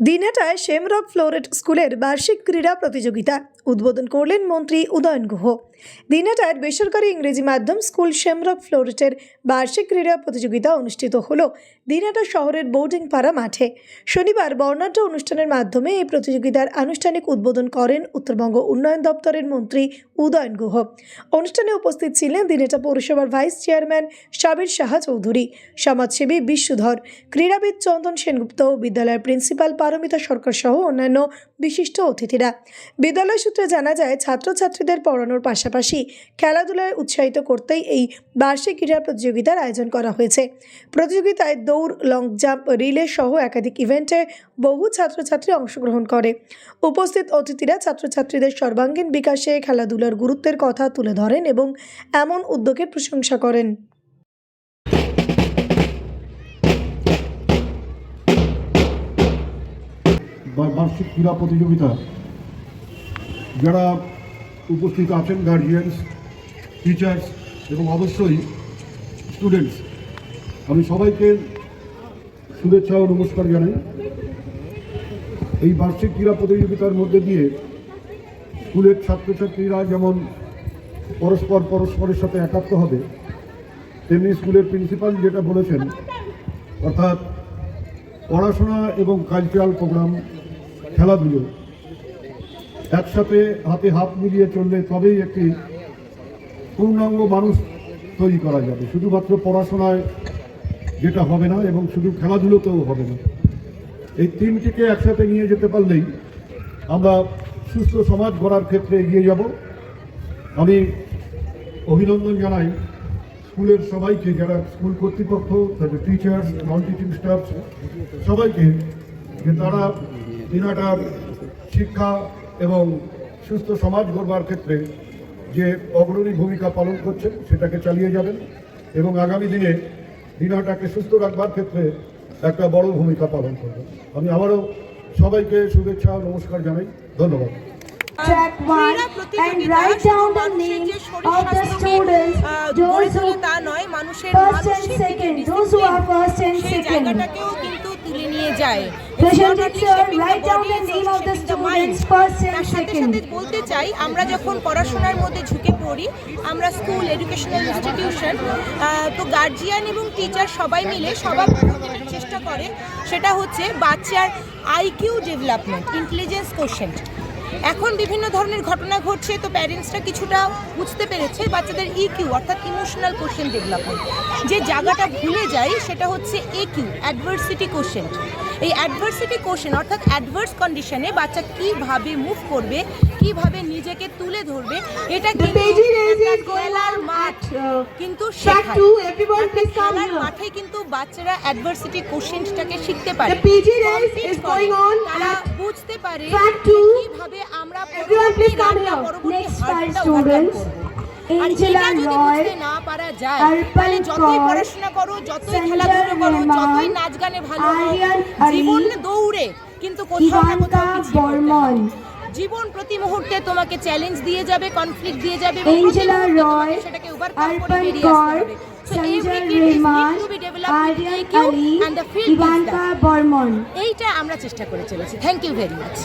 দিনহাটায় Shamrock floret স্কুলের বার্ষিক ক্রীড়া প্রতিযোগিতা উদ্বোধন করলেন মন্ত্রী উদয়ন গুহ। দিনহাটার বেসরকারি ইংরেজি মাধ্যম স্কুল শেমরক ফ্লোরেটের বার্ষিক ক্রীড়া প্রতিযোগিতা অনুষ্ঠিত হল দিনহাটা শহরের বোর্ডিং পাড়া মাঠে। শনিবার বর্ণাঢ্য অনুষ্ঠানের মাধ্যমে এই প্রতিযোগিতার আনুষ্ঠানিক উদ্বোধন করেন উত্তরবঙ্গ উন্নয়ন দপ্তরের মন্ত্রী উদয়ন গুহ। অনুষ্ঠানে উপস্থিত ছিলেন দিনহাটা পৌরসভার ভাইস চেয়ারম্যান সাবির শাহ চৌধুরী, সমাজসেবী বিশ্বধর, ক্রীড়াবিদ চন্দন সেনগুপ্ত, বিদ্যালয়ের প্রিন্সিপাল পারমিতা সরকার সহ অন্যান্য বিশিষ্ট অতিথিরা। বিদ্যালয় সূত্রে জানা যায়, ছাত্রছাত্রীদের পড়ানোর পাশাপাশি খেলাধুলায় উৎসাহিত করতেই এই বার্ষিক ক্রীড়া প্রতিযোগিতার আয়োজন করা হয়েছে। প্রতিযোগিতায় দৌড়, লং জাম্প, রিলে সহ একাধিক ইভেন্টে বহু ছাত্রছাত্রী অংশগ্রহণ করে। উপস্থিত অতিথিরা ছাত্রছাত্রীদের সর্বাঙ্গীন বিকাশে খেলাধুলার গুরুত্বের কথা তুলে ধরেন এবং এমন উদ্যোগের প্রশংসা করেন। বার্ষিক ক্রীড়া প্রতিযোগিতা যারা উপস্থিত আছেন, গার্জিয়ানস, টিচার্স এবং অবশ্যই স্টুডেন্টস, আমি সবাইকে শুভেচ্ছা ও নমস্কার জানাই। এই বার্ষিক ক্রীড়া প্রতিযোগিতার মধ্যে দিয়ে স্কুলের ছাত্রছাত্রীরা যেমন পরস্পরের সাথে একাত্ম হবে, তেমনি স্কুলের প্রিন্সিপাল যেটা বলেছেন, অর্থাৎ পড়াশোনা এবং কালচারাল প্রোগ্রাম, খেলাধুলো একসাথে হাতে হাত মিলিয়ে চললে তবেই একটি পূর্ণাঙ্গ মানুষ তৈরি করা যাবে। শুধুমাত্র পড়াশোনায় যেটা হবে না এবং শুধু খেলাধুলোতেও হবে না, এই তিনটিকে একসাথে নিয়ে যেতে পারলেই আমরা সুস্থ সমাজ গড়ার ক্ষেত্রে এগিয়ে যাব। আমি অভিনন্দন জানাই স্কুলের সবাইকে, যারা স্কুল কর্তৃপক্ষ, তাদের টিচার্স, নন টিচিং স্টাফ সবাইকে, যে তারা দিনহাটার শিক্ষা এবং সুস্থ সমাজ গড়বার ক্ষেত্রে যে অগ্রণী ভূমিকা পালন করছেন সেটাকে চালিয়ে যাবেন এবং আগামী দিনে দিনহাটাকে সুস্থ রাখবার ক্ষেত্রে একটা বড় ভূমিকা পালন করবেন। আমি আবারও সবাইকে শুভেচ্ছা ও নমস্কার জানাই। ধন্যবাদ। Track 1 and write down the name of the students, those who first and second, those who are first and second. Presented sir, write down the name of the students first and second. বলতে চাই, আমরা যখন পড়াশোনার মধ্যে ঝুঁকে পড়ি, আমরা school, educational institution, তো গার্জিয়ান এবং টিচার সবাই মিলে সবার চেষ্টা করে, সেটা হচ্ছে বাচ্চার আইকিউ ডেভেলপমেন্ট, ইন্টেলিজেন্স কোশেন্ট। এখন বিভিন্ন ধরনের ঘটনা ঘটছে, তো প্যারেন্টসরা কিছুটা বুঝতে পেরেছে বাচ্চাদের ইকিউ অর্থাৎ ইমোশনাল কোশেন্ট ডেভেলপমেন্ট যে জায়গাটা ভুলে যায়, সেটা হচ্ছে একিউ, অ্যাডভার্সিটি কোশেন্ট। এই অ্যাডভার্সিটি কোশেন্ট অর্থাৎ অ্যাডভার্স কন্ডিশনে বাচ্চা কীভাবে মুভ করবে, কীভাবে নিজেকে তুলে ধরবে, এটা খেলার মাঠ কিন্তু খেলার মাঠে কিন্তু বাচ্চারা অ্যাডভার্সিটি কোশেন্টটাকে শিখতে পারে, তারা বুঝতে পারে কিভাবে আমরা পরবর্তী হাঁটটা করব। আর এটা যদি বুঝতে না পারা যায়, তাহলে যতই পড়াশোনা করো, যতই খেলাধুলো করো, যতই নাচ গানে ভালো হও, জীবন দৌড়ে কিন্তু কোথাও না কোথাও পিছিয়ে পড়তে হবে। জীবন প্রতি মুহূর্তে তোমাকে চ্যালেঞ্জ দিয়ে যাবে, কনফ্লিক্ট দিয়ে যাবে, সেটাকে ওভারকাম করে বেরিয়ে আসতে হবে। So every kid is need to be developed with IQ and the field is that. এইটা আমরা চেষ্টা করে চলেছি। Thank you very much.